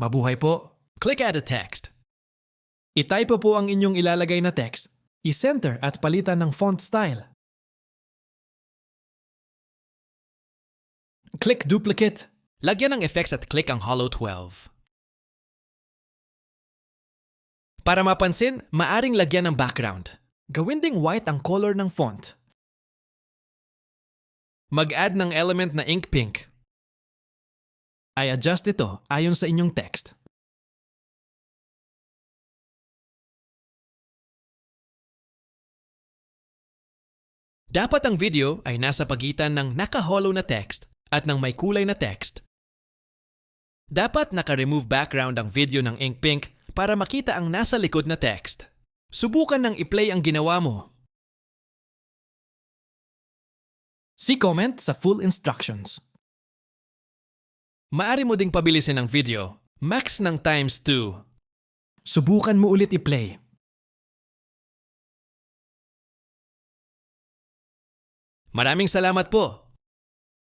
Mabuhay po. Click Add a Text. I-type po ang inyong ilalagay na text. I-center at palitan ng font style. Click Duplicate. Lagyan ng effects at click ang Hollow 12. Para mapansin, maaring lagyan ng background. Gawin ding white ang color ng font. Mag-add ng element na ink pink. I-adjust ito ayon sa inyong text. Dapat ang video ay nasa pagitan ng naka-hollow na text at ng may kulay na text. Dapat naka-remove background ang video ng ink pink para makita ang nasa likod na text. Subukan ng i-play ang ginawa mo. See comment sa full instructions. Maari mo ding pabilisin ang video, max ng ×2. Subukan mo ulit i-play. Maraming salamat po!